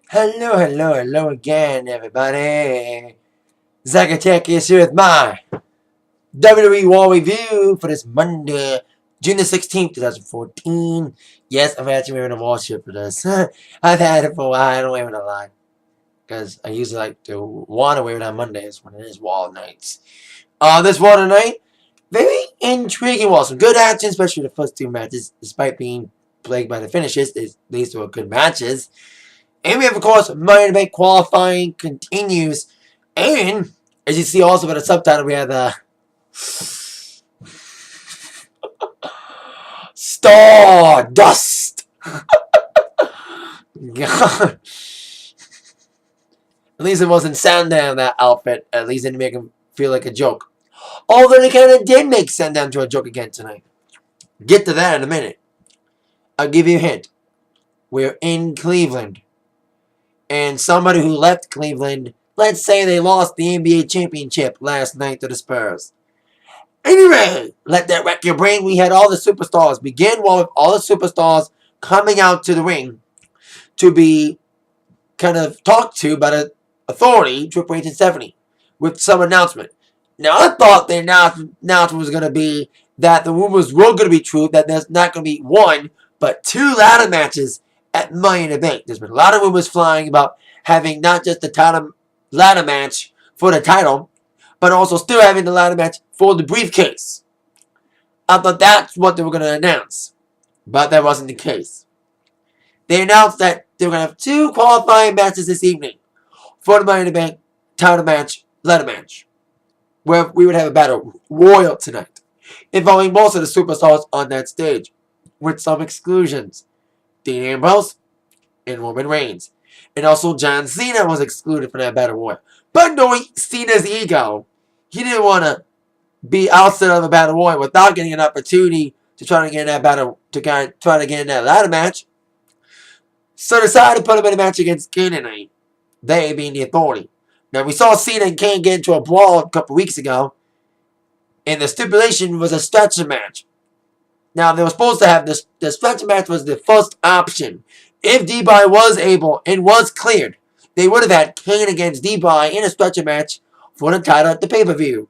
Hello again, everybody. Zacatech is here with my WWE Raw review for this Monday, June the 16th, 2014. Yes, I'm actually wearing a Raw shirt for this. I've had it for a while. I don't wear it a lot because I usually like to want to wear it on Mondays when it is Raw nights. This Raw tonight, very intriguing Raw. Some good action, especially the first two matches, despite being plagued by the finishes. These were good matches. And we have, of course, Money in the Bank qualifying continues. And, as you see also by the subtitle, we have the Stardust. God. At least it wasn't Sandown, that outfit. At least it didn't make him feel like a joke. Although they kind of did make Sandown to a joke again tonight. Get to that in a minute. I'll give you a hint. We're in Cleveland. And somebody who left Cleveland, let's say they lost the NBA championship last night to the Spurs. Anyway, let that wreck your brain. We had all the superstars begin with all the superstars coming out to the ring to be kind of talked to by the authority, Triple H and Stephanie, with some announcement. Now, I thought the announcement was going to be that the rumors were going to be true, that there's not going to be one, but two ladder matches at Money in the Bank. There's been a lot of rumors flying about having not just the title ladder match for the title, but also still having the ladder match for the briefcase. I thought that's what they were going to announce, but that wasn't the case. They announced that they were going to have two qualifying matches this evening for the Money in the Bank title match, ladder match, where we would have a battle royal tonight, involving most of the superstars on that stage, with some exclusions. Dean Ambrose and Roman Reigns. And also John Cena was excluded from that battle royal. But knowing Cena's ego, he didn't want to be outside of the battle royal without getting an opportunity to try to get in that battle, to try to get in that ladder match. So decided to put him in a match against Kane tonight. They being the authority. Now we saw Cena and Kane get into a brawl a couple weeks ago, and the stipulation was a stretcher match. Now, they were supposed to have this. The stretcher match was the first option. If D-Boy was able and was cleared, they would have had Kane against D-Boy in a stretcher match for the title at the pay-per-view,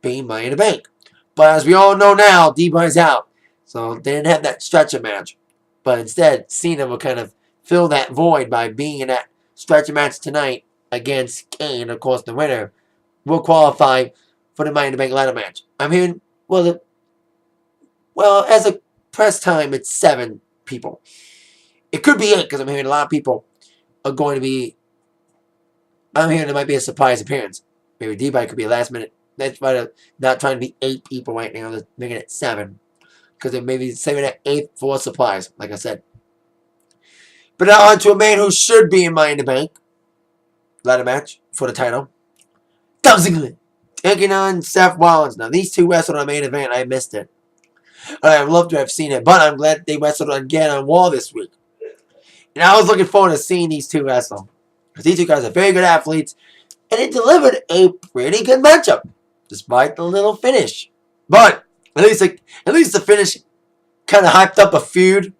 being Money in the Bank. But as we all know now, D-Boy's out, so they didn't have that stretcher match. But instead, Cena will kind of fill that void by being in that stretcher match tonight against Kane. Of course, the winner will qualify for the Money in the Bank ladder match. I'm hearing, well, as a press time, it's 7 people. It could be 8 because I'm hearing a lot of people are going to be. I'm hearing there might be a surprise appearance. Maybe D-Bike could be a last minute. That's why they're not trying to be 8 people right now. They're making it 7 because they may be saving that 8th for a surprise, like I said. But now on to a man who should be in Money in the Bank ladder match for the title. Dolph Ziggler taking on Seth Rollins. Now these two wrestled on the main event. I missed it. I'd love to have seen it, but I'm glad they wrestled again on Raw this week. And I was looking forward to seeing these two wrestle. Because these two guys are very good athletes, and it delivered a pretty good matchup, despite the little finish. But at least the finish kind of hyped up a feud.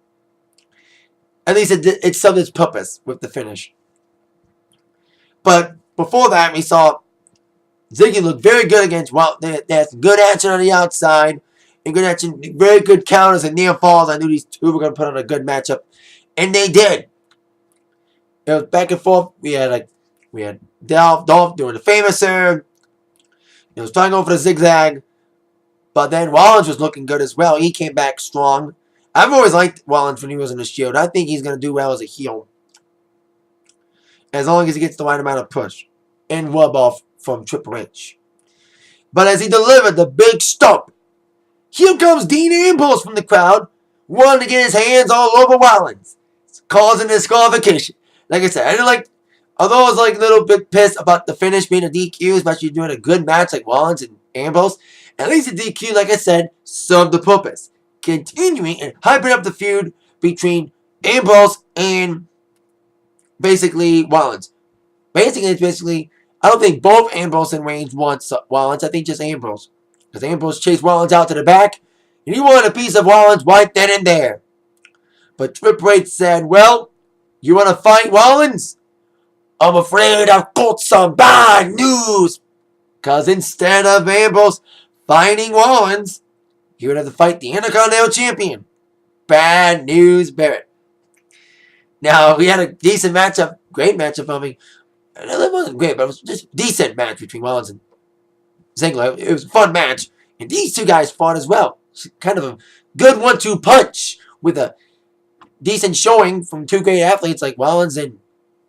At least it served its purpose with the finish. But before that, we saw Ziggy look very good against Rollins. They had some good action on the outside. And good action, very good counters and near falls. I knew these two were going to put on a good matchup, and they did. It was back and forth. We had Dolph doing the famous serve. He was trying to go for the zigzag, but then Rollins was looking good as well. He came back strong. I've always liked Rollins when he was in the Shield. I think he's going to do well as a heel, as long as he gets the right amount of push and rub off from Triple H. But as he delivered the big stomp, here comes Dean Ambrose from the crowd, wanting to get his hands all over Rollins, causing disqualification. Like I said, I didn't like, although I was like a little bit pissed about the finish being a DQ, especially doing a good match like Rollins and Ambrose. At least the DQ, like I said, served the purpose, continuing and hyping up the feud between Ambrose and basically Rollins. Basically, I don't think both Ambrose and Reigns want Rollins. I think just Ambrose. Because Ambrose chased Rollins out to the back, and he wanted a piece of Rollins right then and there. But Triple H said, well, you want to fight Rollins? I'm afraid I've got some bad news. Because instead of Ambrose fighting Rollins, he would have to fight the Intercontinental Champion, Bad News Barrett. Now, we had a decent matchup, great matchup. I mean, it wasn't great, but it was just a decent match between Rollins and Ziggler. It was a fun match. And these two guys fought as well. It's kind of a good 1-2 punch with a decent showing from two great athletes like Rollins and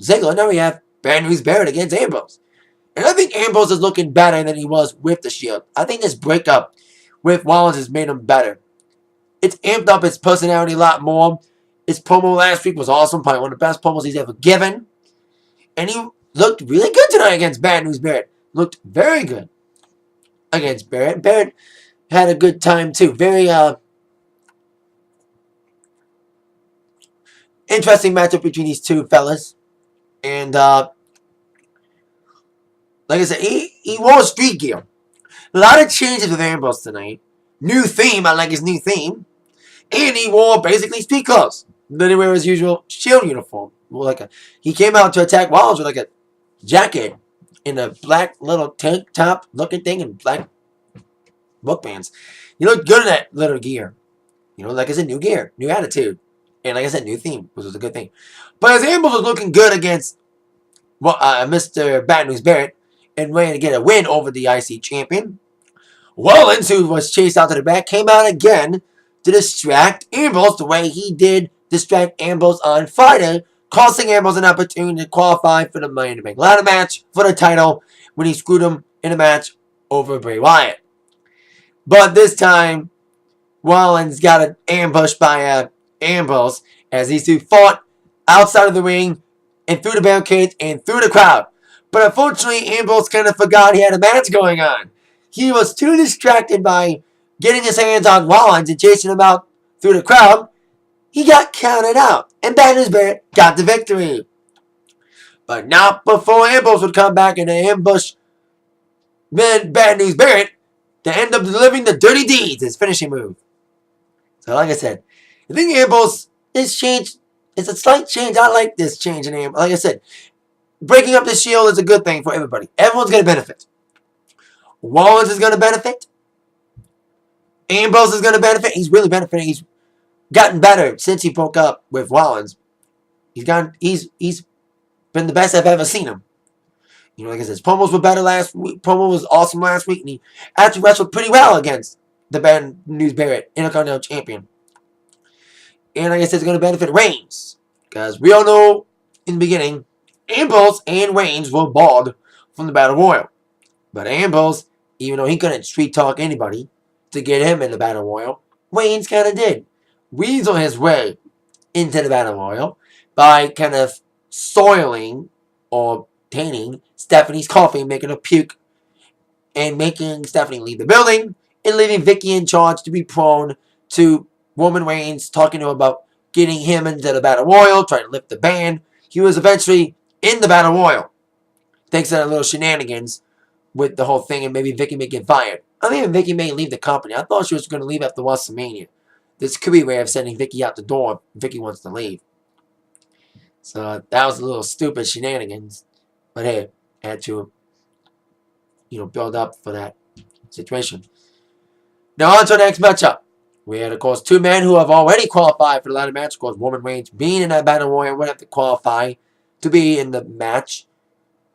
Ziggler. Now we have Bad News Barrett against Ambrose. And I think Ambrose is looking better than he was with the Shield. I think this breakup with Rollins has made him better. It's amped up his personality a lot more. His promo last week was awesome. Probably one of the best promos he's ever given. And he looked really good tonight against Bad News Barrett. Looked very good against Barrett. Barrett had a good time too. Very interesting matchup between these two fellas. And like I said, he wore street gear. A lot of changes with Ambrose tonight. New theme, I like his new theme. And he wore basically street clothes. Then he wore his usual Shield uniform. He came out to attack Rollins with like a jacket in a black little tank top looking thing and black book bands. He looked good in that little gear. You know, like I said, new gear, new attitude. And like I said, new theme, which was a good thing. But as Ambrose was looking good against Mr. Bad News Barrett and ready to get a win over the IC champion, Rollins, who was chased out to the back, came out again to distract Ambrose the way he did distract Ambrose on Friday, costing Ambrose an opportunity to qualify for the Money in the Bank ladder match for the title when he screwed him in a match over Bray Wyatt. But this time, Rollins got ambushed by Ambrose as these two fought outside of the ring and through the barricades and through the crowd. But unfortunately, Ambrose kind of forgot he had a match going on. He was too distracted by getting his hands on Rollins and chasing him out through the crowd. He got counted out, and Bad News Barrett got the victory. But not before Ambrose would come back and ambush Bad News Barrett to end up delivering the Dirty Deeds, his finishing move. So like I said, I think Ambrose is changed. It's a slight change. I like this change in Ambrose. Like I said, breaking up the Shield is a good thing for everybody. Everyone's going to benefit. Rollins is going to benefit. Ambrose is going to benefit. He's really benefiting. He's gotten better since he broke up with Rollins. He's been the best I've ever seen him. You know, like I said, his promos were better last week. Promo was awesome last week, and he actually wrestled pretty well against the Bad News Barrett, Intercontinental Champion. And like I said, it's going to benefit Reigns. Because we all know in the beginning, Ambrose and Reigns were bald from the Battle Royal. But Ambrose, even though he couldn't street talk anybody to get him in the Battle Royal, Reigns kind of did. Weasel his way into the Battle Royal by kind of soiling or tainting Stephanie's coffee, making her puke, and making Stephanie leave the building, and leaving Vicky in charge to be prone to Roman Reigns talking to him about getting him into the Battle Royal, trying to lift the band. He was eventually in the Battle Royal, thanks to that little shenanigans with the whole thing, and maybe Vicky may get fired. I think even Vicky may leave the company. I thought she was going to leave after WrestleMania. This could be a way of sending Vicky out the door if Vicky wants to leave. So that was a little stupid shenanigans. But hey, had to, build up for that situation. Now on to the next matchup. We had, of course, two men who have already qualified for the ladder match. Of course, Roman Reigns being in that Battle Royal would have to qualify to be in the match.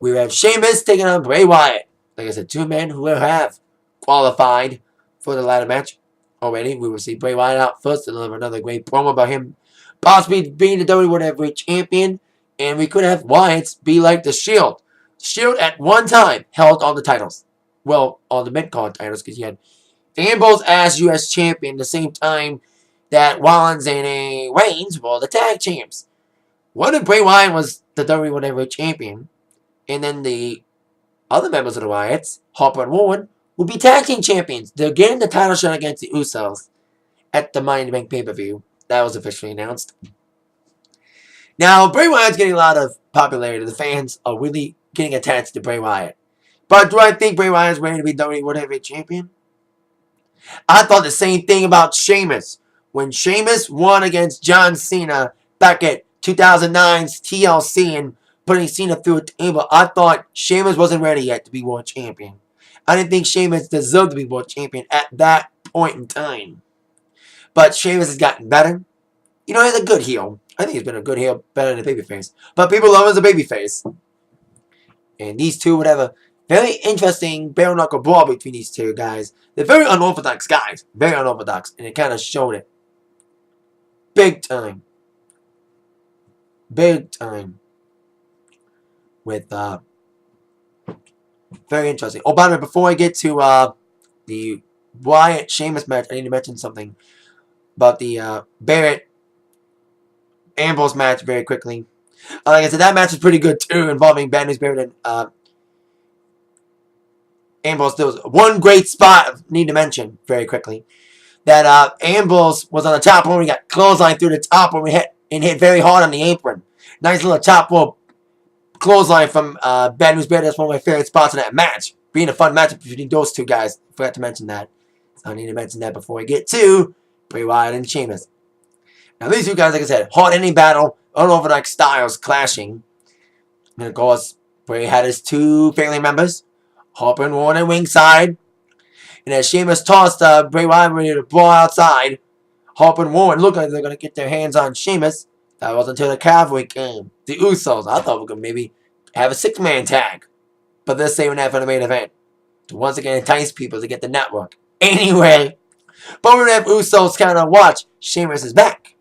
We have Sheamus taking on Bray Wyatt. Like I said, two men who have qualified for the ladder match already. We will see Bray Wyatt out first to deliver another great promo about him possibly being the WWE champion. And we could have Wyatt's be like the Shield. Shield at one time held all the titles. Well, all the mid-card titles, because you had Ambrose as U.S. champion the same time that Rollins and Reigns were the tag champs. What if Bray Wyatt was the WWE champion, and then the other members of the Wyatts, Harper and Rowan, would be tag team champions? They're getting the title shot against the Usos at the Money in the Bank pay-per-view. That was officially announced. Now, Bray Wyatt's getting a lot of popularity. The fans are really getting attached to Bray Wyatt. But do I think Bray Wyatt is ready to be WWE champion? I thought the same thing about Sheamus. When Sheamus won against John Cena back at 2009's TLC and putting Cena through a table. I thought Sheamus wasn't ready yet to be world champion. I didn't think Sheamus deserved to be world champion at that point in time. But Sheamus has gotten better. You know, he's a good heel. I think he's been a good heel, better than a babyface. But people love him as a babyface. And these two would have a very interesting bare knuckle brawl between these two guys. They're very unorthodox guys. Very unorthodox. And it kind of showed it. Big time. Big time. With, very interesting. Oh, by the way, before I get to, the Wyatt Sheamus match, I need to mention something about the, Barrett Ambrose match very quickly. Like I said, that match was pretty good too, involving Bad News Barrett and Ambrose. There was one great spot I need to mention very quickly. That Ambrose was on the top rope. He got clothesline through the top rope and hit very hard on the apron. Nice little top rope clothesline from Bad News Barrett. That's one of my favorite spots in that match. Being a fun matchup between those two guys. Forgot to mention that. So I need to mention that before we get to Bray Wyatt and Sheamus. Now these two guys, like I said, hard-hitting battle, unorthodox styles clashing. And of course, Bray had his two family members, Harper and Warren at ringside. And as Sheamus tossed Bray Wyatt ready to brawl outside, Harper and Warren looked like they're going to get their hands on Sheamus. That was until the cavalry came. The Usos. I thought we could maybe have a six-man tag. But they're saving that for the main event. To once again entice people to get the network. Anyway, but we're going to have Usos kind of watch Sheamus is back.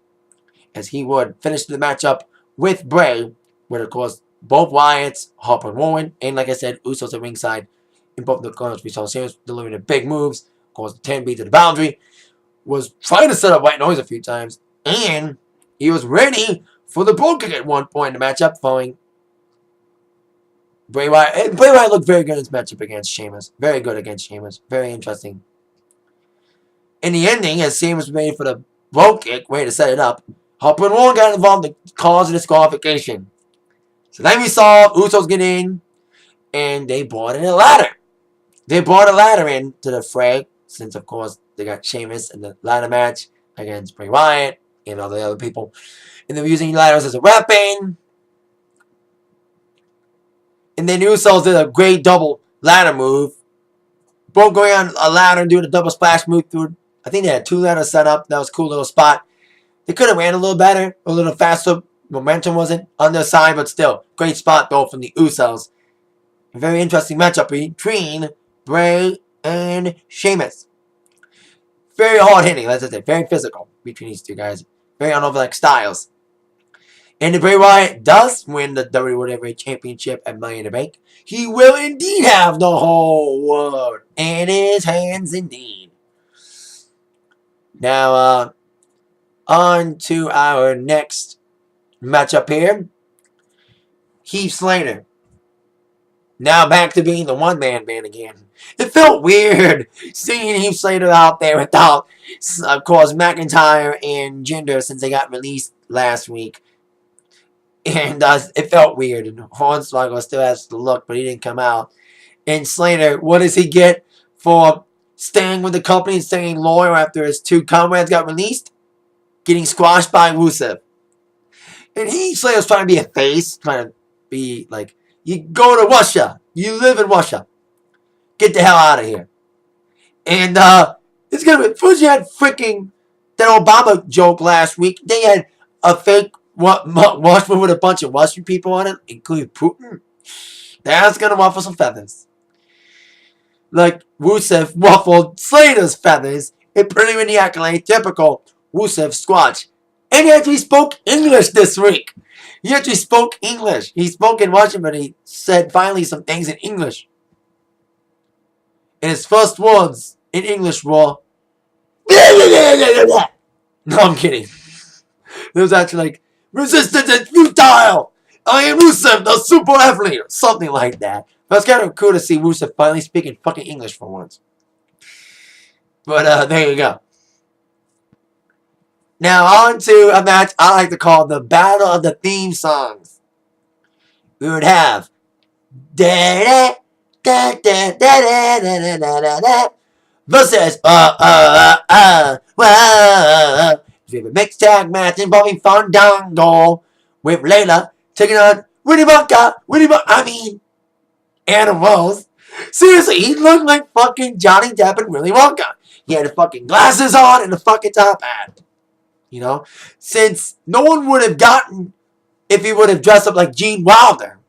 As he would finish the matchup with Bray, with of course both Wyatts, Harper and Warren, and like I said, Usos at ringside. In both the corners, we saw Sheamus delivering the big moves. Of course, the 10 to the boundary. Was trying to set up White Noise a few times. And he was ready for the bull kick at one point in the matchup, following Bray Wyatt. And Bray Wyatt looked very good in this matchup against Sheamus. Very good against Sheamus. Very interesting. In the ending, as Sheamus was made for the bull kick, way to set it up, Harper and Warren got involved to cause a disqualification. So then we saw Usos get in, and they brought in a ladder. They brought a ladder into the fray, since of course they got Sheamus in the ladder match against Bray Wyatt and all the other people. And they were using ladders as a weapon. And then the Usos did a great double ladder move. Both going on a ladder and doing a double splash move through. I think they had two ladders set up. That was a cool little spot. They could have ran a little better, a little faster. Momentum wasn't on their side, but still. Great spot, though, from the Usos. A very interesting matchup between Bray and Sheamus. Very hard-hitting, as I said. Very physical between these two guys. Very unorthodox styles. And if Bray Wyatt does win the WWE Championship at Money in the Bank, he will indeed have the whole world in his hands, indeed. Now, on to our next matchup here. Heath Slater. Now back to being the one-man band again. It felt weird seeing Heath Slater out there without, of course, McIntyre and Jinder since they got released last week. And it felt weird. And Hornswoggle still has to look, but he didn't come out. And Slater, what does he get for staying with the company and staying loyal after his two comrades got released? Getting squashed by Rusev. And Heath Slater's trying to be a face. Trying to be like, you go to Russia. You live in Russia. Get the hell out of here. And it's going to be... First you had freaking that Obama joke last week. Then you had a fake washroom with a bunch of Russian people on it, including Putin. That's going to ruffle some feathers. Like Rusev ruffled Slater's feathers. It put him in the accolade. Typical Rusev squash. And he actually spoke English this week. He actually spoke English. He spoke in Russian, but he said finally some things in English. And his first words in English were... No, I'm kidding. It was actually like, resistance is futile. I am Rusev, the super athlete. Or something like that. But it's kind of cool to see Rusev finally speaking fucking English for once. But there you go. Now on to a match I like to call the Battle of the Theme Songs. We would have versus we have a mixed tag match involving Fandango with Layla taking on Willy Wonka, I mean, Adam Rose. Seriously, he looked like fucking Johnny Depp and Willy Wonka. He had the fucking glasses on and the fucking top hat. You know? Since no one would have gotten if he would have dressed up like Gene Wilder.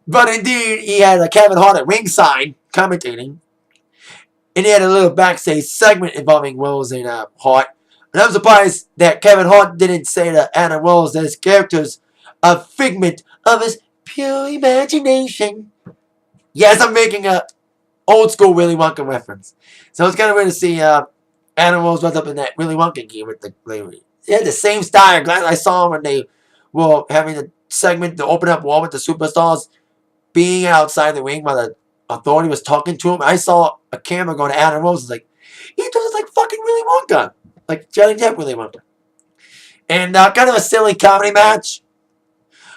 But indeed, he had a Kevin Hart at ringside commentating. And he had a little backstage segment involving Rose and Hart. And I'm surprised that Kevin Hart didn't say to Anna Rose that his character's a figment of his pure imagination. Yes, I'm making a old school Willy Wonka reference. So it's kind of weird to see Anna Rose dressed up in that Willy Wonka gear with the they had the same style. Glad I saw them when they were having the segment, the open up wall with the superstars being outside the ring while the authority was talking to him. I saw a camera going to Anna Rose. Like, he does like fucking Willy Wonka. Like Johnny Depp Willy Wonka. And kind of a silly comedy match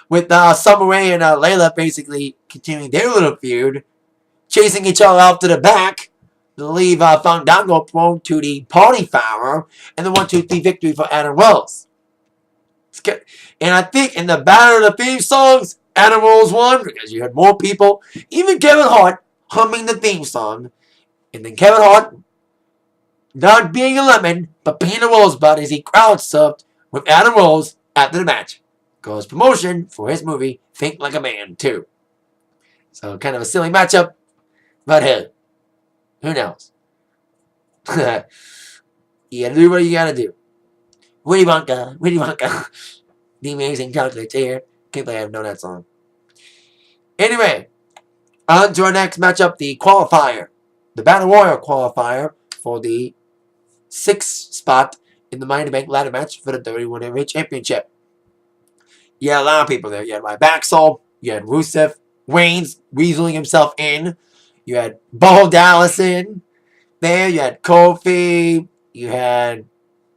with Summer Rae and Layla basically continuing their little feud, chasing each other out to the back to leave Fandango prone to the party foul and the 1-2-3 victory for Anna Rose. And I think in the battle of the theme songs, Anna Rose won because you had more people, even Kevin Hart, humming the theme song. And then Kevin Hart, not being a lemon, but being a rosebud as he crowd surfed with Anna Rose after the match. Goes promotion for his movie, Think Like a Man 2. So kind of a silly matchup, but hey, who knows? You gotta do what you gotta do. Willy Wonka, Willy Wonka. The amazing chocolate here. Can't believe I have known that song. Anyway, on to our next matchup, the qualifier. The Battle Royal qualifier for the 6th spot in the Money in the Bank ladder match for the WWE Championship. You had a lot of people there. You had Ryback, you had Rusev, Reigns weaseling himself in. You had Bo Dallas in there. You had Kofi. You had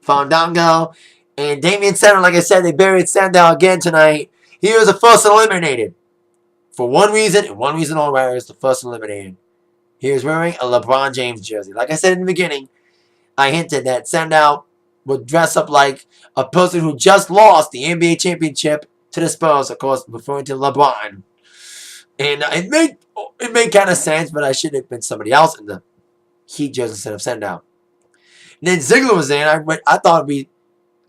Fandango. And Damian Sandow, like I said, they buried Sandow again tonight. He was the first eliminated. For one reason, and one reason only why he was the first eliminated. He was wearing a LeBron James jersey. Like I said in the beginning, I hinted that Sandow would dress up like a person who just lost the NBA championship to the Spurs, of course, referring to LeBron. And it made kind of sense, but I should have been somebody else in the Heat jersey instead of Sandow. And then Ziggler was in. I thought it would be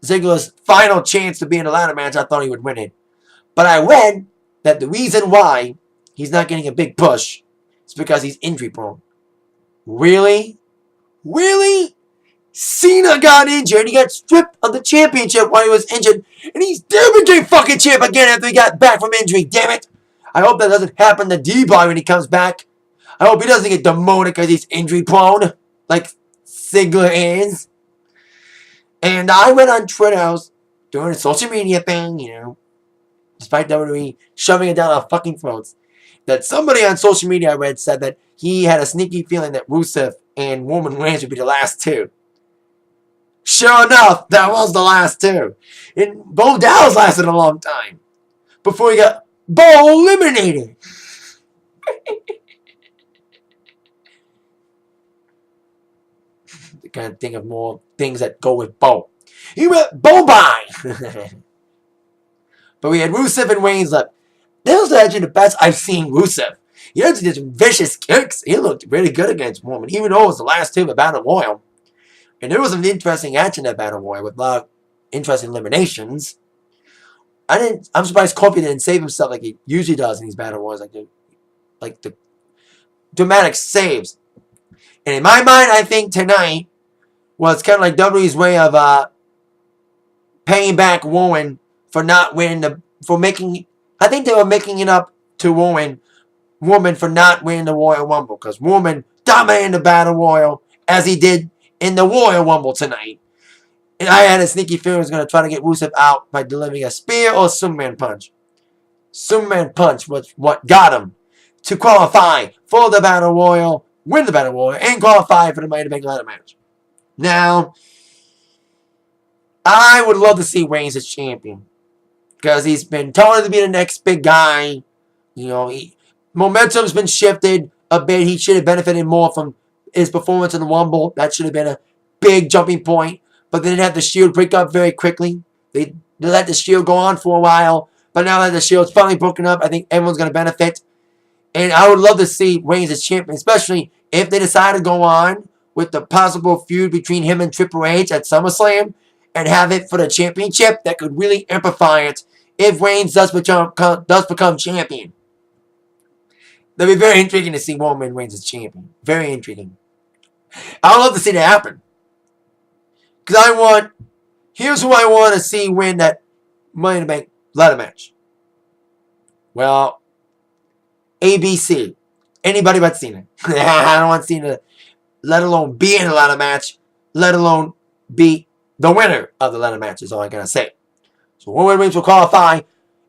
Ziggler's final chance to be in a ladder match. I thought he would win it. But I read that the reason why he's not getting a big push is because he's injury prone. Really? Really? Cena got injured. He got stripped of the championship while he was injured. And he still became fucking champ again after he got back from injury. Damn it. I hope that doesn't happen to D-Boy when he comes back. I hope he doesn't get demoted because he's injury prone. Like Ziggler is. And I went on Twitter. I was doing a social media thing, you know. Despite WWE shoving it down our fucking throats. That somebody on social media I read said that he had a sneaky feeling that Rusev and Roman Reigns would be the last two. Sure enough, that was the last two. And Bo Dallas lasted a long time. Before he got Bo eliminated. I can't think of more things that go with Bo. He went Bo by. But we had Rusev and Reigns left. That was actually the best I've seen Rusev. He actually did some vicious kicks. He looked really good against Roman, even though it was the last two of the Battle Royal. And there was some interesting action in that Battle Royal with a lot of interesting eliminations. I'm surprised Kofi didn't save himself like he usually does in these Battle Royals, like the dramatic saves. And in my mind, I think tonight was kind of like WWE's way of paying back Rowan for not winning I think they were making it up to Roman for not winning the Royal Rumble, because Roman dominated the Battle Royal as he did in the Royal Rumble tonight. And I had a sneaky feeling he was going to try to get Rusev out by delivering a spear or a Superman punch. Superman punch was what got him to qualify for the Battle Royal, win the Battle Royal, and qualify for the Money in the Bank ladder match. Now, I would love to see Reigns as champion, because he's been touted to be the next big guy. You know, momentum's been shifted a bit. He should have benefited more from his performance in the Rumble. That should have been a big jumping point. But they didn't have the Shield break up very quickly. They let the Shield go on for a while. But now that the Shield's finally broken up, I think everyone's going to benefit. And I would love to see Reigns as champion, especially if they decide to go on with the possible feud between him and Triple H at SummerSlam and have it for the championship. That could really amplify it if Reigns does become champion. That'd be very intriguing to see Roman Reigns as champion. Very intriguing. I would love to see that happen. Because here's who I want to see win that Money in the Bank ladder match. Well, ABC. Anybody but Cena. I don't want Cena, let alone be in a ladder match, let alone be the winner of the ladder match, is all I gotta say. So Roman Reigns will qualify,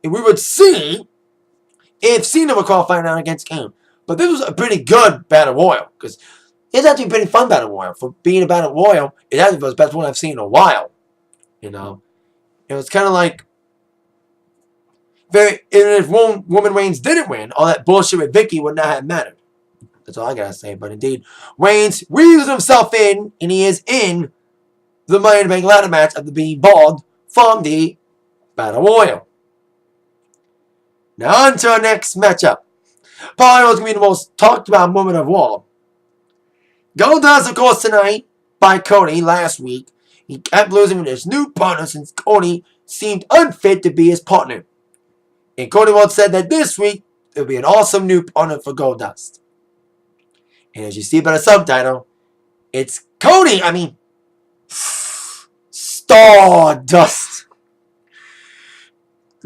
and we would see if Cena would qualify now against Kane. But this was a pretty good Battle Royal, because it's actually a pretty fun Battle Royal. For being a Battle Royal, it actually was the best one I've seen in a while. You know? It was kind of like, if Roman Reigns didn't win, all that bullshit with Vicky would not have mattered. That's all I gotta say. But indeed, Reigns weaves himself in, and he is in the Money in the Bank ladder match after being balled from the Battle Royal. Now on to our next matchup. Probably was going to be the most talked about moment of all. Goldust, of course, tonight by Cody last week. He kept losing with his new partner since Cody seemed unfit to be his partner. And Cody once said that this week, it will be an awesome new partner for Goldust. And as you see by the subtitle, it's Stardust.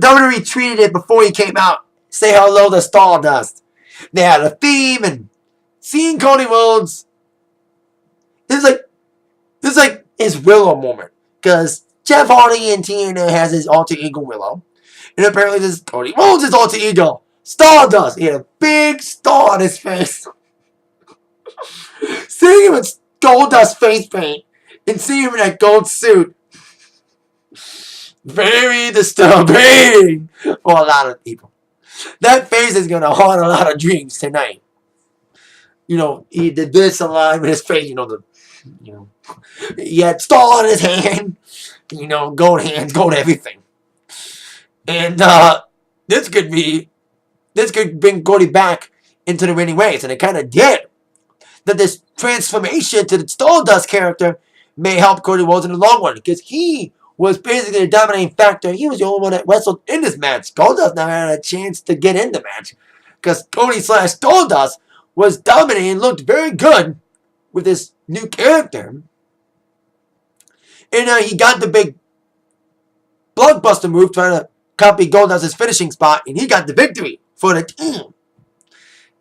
WWE tweeted it before he came out. Say hello to Stardust. They had a theme, and seeing Cody Rhodes, this is like his Willow moment. Because Jeff Hardy in TNA has his alter ego Willow. And apparently this is Cody Rhodes' alter ego, Stardust. He had a big star on his face. Seeing him with Goldust face paint and seeing him in that gold suit, very disturbing for a lot of people. That face is going to haunt a lot of dreams tonight. You know, he did this a lot with his face, he had star on his hand, gold hands, gold everything. And this could bring Cody back into the winning ways, and it kind of did. That this transformation to the Stardust character may help Cody Rhodes in the long run, because he was basically the dominating factor. He was the only one that wrestled in this match. Goldust never had a chance to get in the match, because Cody/Stardust was dominating and looked very good with this new character. And he got the big blockbuster move trying to copy Goldust's finishing spot, and he got the victory for the team.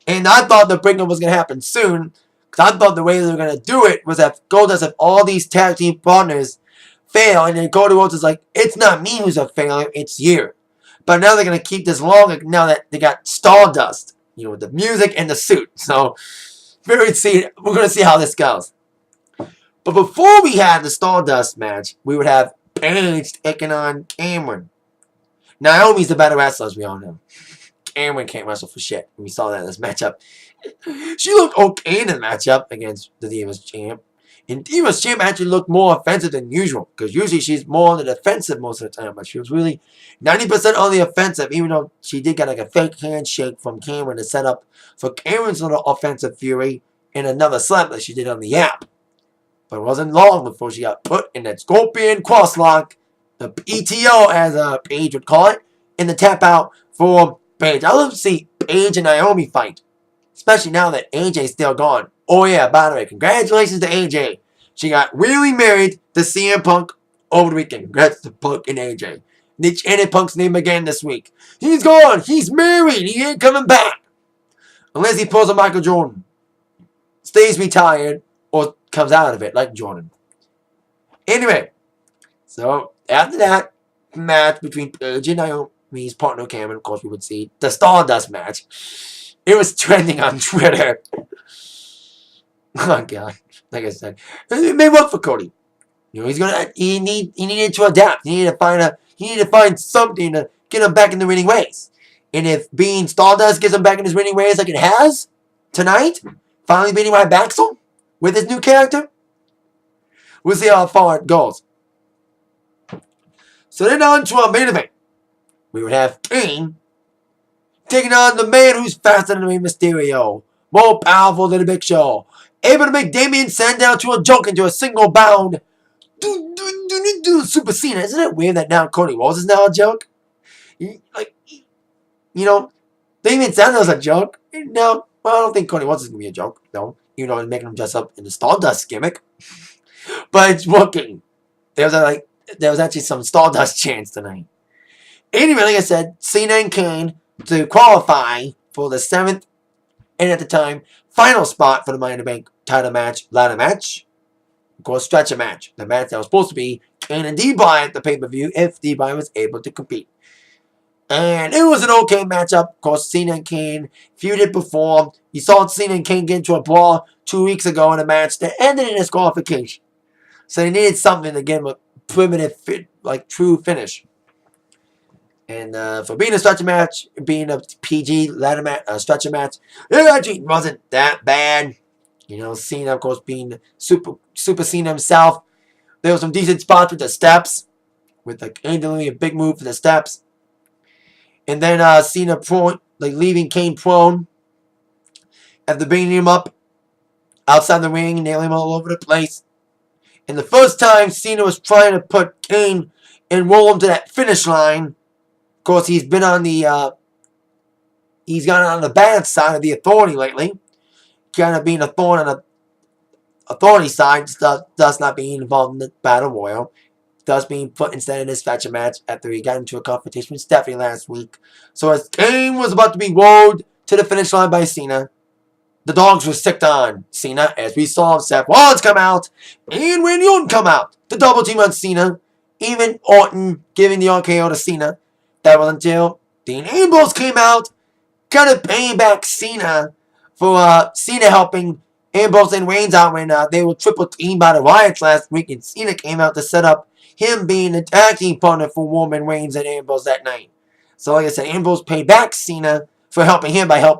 And I thought the breakup was going to happen soon, because I thought the way they were going to do it was that Goldust have all these tag team partners fail, and then Cody Rhodes is like, it's not me who's a failure, it's you. But now they're going to keep this long, now that they got Stardust, with the music and the suit. So, we're going to see how this goes. But before we had the Stardust match, we would have Paige taking on Cameron. Naomi's the better wrestler, as we all know. Cameron can't wrestle for shit. We saw that in this matchup. She looked okay in the matchup against the Divas Champ. And Divas Champ actually looked more offensive than usual, because usually she's more on the defensive most of the time. But she was really 90% on the offensive, even though she did get like a fake handshake from Cameron to set up for Cameron's little offensive fury and another slap that she did on the app. But it wasn't long before she got put in that Scorpion crosslock, the PTO as Paige would call it, in the tap out for Paige. I love to see Paige and Naomi fight, especially now that AJ's still gone. Oh yeah, by the way, congratulations to AJ. She got really married to CM Punk over the weekend. Congrats to Punk and AJ. They chanted Punk's name again this week. He's gone. He's married. He ain't coming back. Unless he pulls a Michael Jordan. Stays retired or comes out of it like Jordan. Anyway, so after that match between Paige and Naomi's partner Cameron, of course we would see the Stardust match. It was trending on Twitter. Oh God! Like I said, it may work for Cody. He needed to adapt. He needed to find something to get him back in the winning ways. And if being Stardust gets him back in his winning ways like it has tonight, finally beating my Baxel with his new character, we'll see how far it goes. So then on to our main event. we would have Kane taking on the man who's faster than Rey Mysterio, more powerful than the Big Show, able to make Damien Sandow to a joke into a single bound. Super Cena. Isn't it weird that now Cody Rhodes is now a joke? Like, you know, Damien Sandow's a joke. No, well, I don't think Cody Rhodes is going to be a joke, no. Even though it's making him dress up in the Stardust gimmick. But it's working. There was actually some Stardust chants tonight. Anyway, like I said, Cena and Kane to qualify for the 7th, and at the time, final spot for the Money in the Bank title match, ladder match. Of course, stretcher match. The match that was supposed to be Kane and D-Boy at the pay-per-view if D-Boy was able to compete. And it was an okay matchup. Of course, Cena and Kane feuded before. You saw Cena and Kane get into a brawl 2 weeks ago in a match that ended in disqualification. So they needed something to give them a primitive, true finish. And for being a stretcher match, being a PG ladder match, stretcher match, it actually wasn't that bad. You know, Cena, of course, being Super Cena himself. There were some decent spots with the steps, with Kane doing a big move for the steps. And then Cena prone, leaving Kane prone after bringing him up outside the ring, nailing him all over the place. And the first time Cena was trying to put Kane and roll him to that finish line. Of course, he's been on the he's gone on the bad side of the Authority lately, kind of being a thorn on the Authority side, thus not being involved in the Battle Royal. Thus being put instead in this stretcher match after he got into a confrontation with Stephanie last week. So as Kane was about to be rolled to the finish line by Cena, the dogs were sicked on Cena as we saw Seth Rollins come out and Randy Orton come out. The double team on Cena. Even Orton giving the RKO to Cena. That was until Dean Ambrose came out, kind of paying back Cena for Cena helping Ambrose and Reigns out when they were triple teamed by the Riots last week, and Cena came out to set up him being a tag team partner for Roman Reigns and Ambrose that night. So like I said, Ambrose paid back Cena for helping him by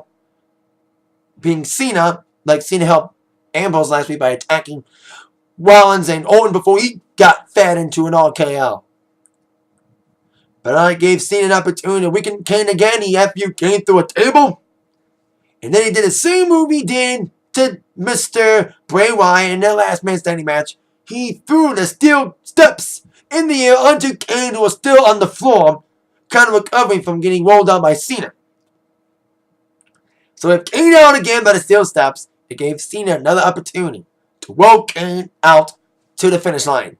being Cena, like Cena helped Ambrose last week by attacking Rollins and Orton before he got fed into an RKO. But I gave Cena an opportunity to weaken Kane again. He FU Kane through a table. And then he did the same move he did to Mr. Bray Wyatt in their last man standing match. He threw the steel steps in the air onto Kane, who was still on the floor, kind of recovering from getting rolled down by Cena. So if Kane out again by the steel steps, it gave Cena another opportunity to roll Kane out to the finish line.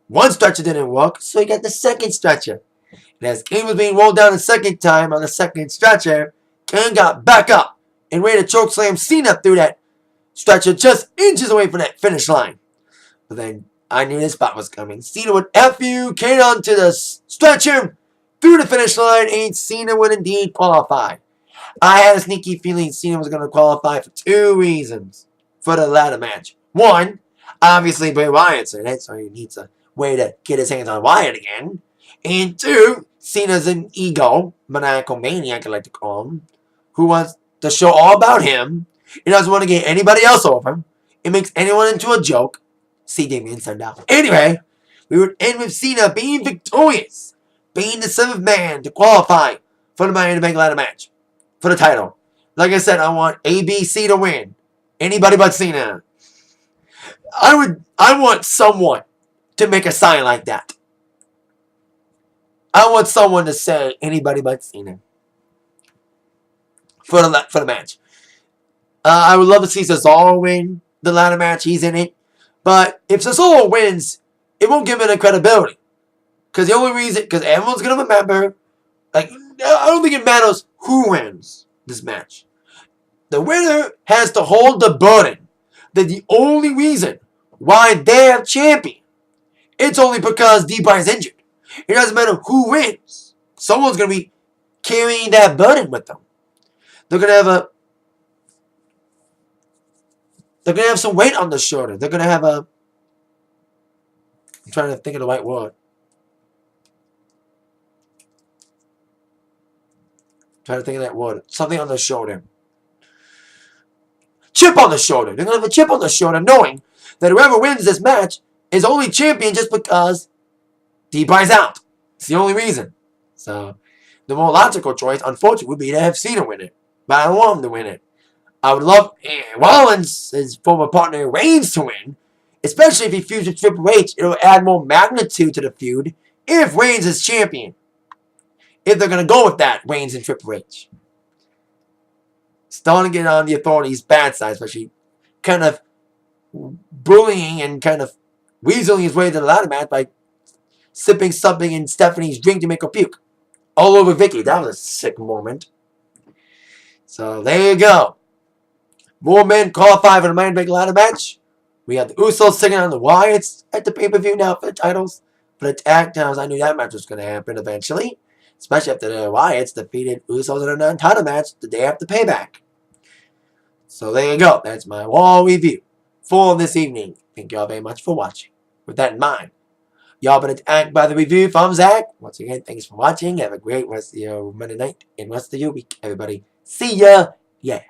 One stretcher didn't work, so he got the second stretcher. And as Kane was being rolled down the second time on the second stretcher, Kane got back up and ready to chokeslam Cena through that stretcher just inches away from that finish line. But then I knew this spot was coming. Cena would FU Kane onto the stretcher through the finish line, and Cena would indeed qualify. I had a sneaky feeling Cena was going to qualify for 2 reasons for the ladder match. One, obviously Bray Wyatt's in it, so he needs a way to get his hands on Wyatt again. And 2, Cena's an ego, maniacal maniac I like to call him, who wants to show all about him. He doesn't want to get anybody else over. It makes anyone into a joke. See Damien Sandow. Anyway, we would end with Cena being victorious, being the 7th man to qualify for the Money in the Bank ladder match for the title. Like I said, I want ABC to win. Anybody but Cena. I want someone to make a sign like that. I want someone to say anybody but Cena for the match. I would love to see Cesaro win the ladder match. He's in it. But if Cesaro wins, it won't give him any credibility. Because everyone's going to remember, I don't think it matters who wins this match. The winner has to hold the burden that the only reason why they're champion, it's only because D-Bry is injured. It doesn't matter who wins. Someone's going to be carrying that burden with them. They're going to have some weight on their shoulder. They're going to have I'm trying to think of the right word. Trying to think of that word. Something on their shoulder. Chip on the shoulder. They're going to have a chip on their shoulder knowing that whoever wins this match is only champion just because D-Bry's out. It's the only reason. So, the more logical choice, unfortunately, would be to have Cena win it. But I don't want him to win it. I would love Rollins, his former partner Reigns, to win. Especially if he feuds with Triple H. It'll add more magnitude to the feud if Reigns is champion. If they're going to go with that, Reigns and Triple H. Starting to get on the Authority's bad side, especially kind of bullying and kind of weaseling his way to the ladder match by sipping something in Stephanie's drink to make her puke. All over Vicky. That was a sick moment. So there you go. More men qualify for the Money in the Bank ladder match. We have the Usos singing on the Wyatts at the pay-per-view now for the titles. For the tag titles, I knew that match was going to happen eventually. Especially after the Wyatts defeated Usos in a non-title match the day after Payback. So there you go. That's my Raw review for this evening. Thank you all very much for watching. With that in mind, y'all been attacked by the review from Zach. Once again, thanks for watching. Have a great rest of your Monday night and rest of your week, everybody. See ya. Yeah.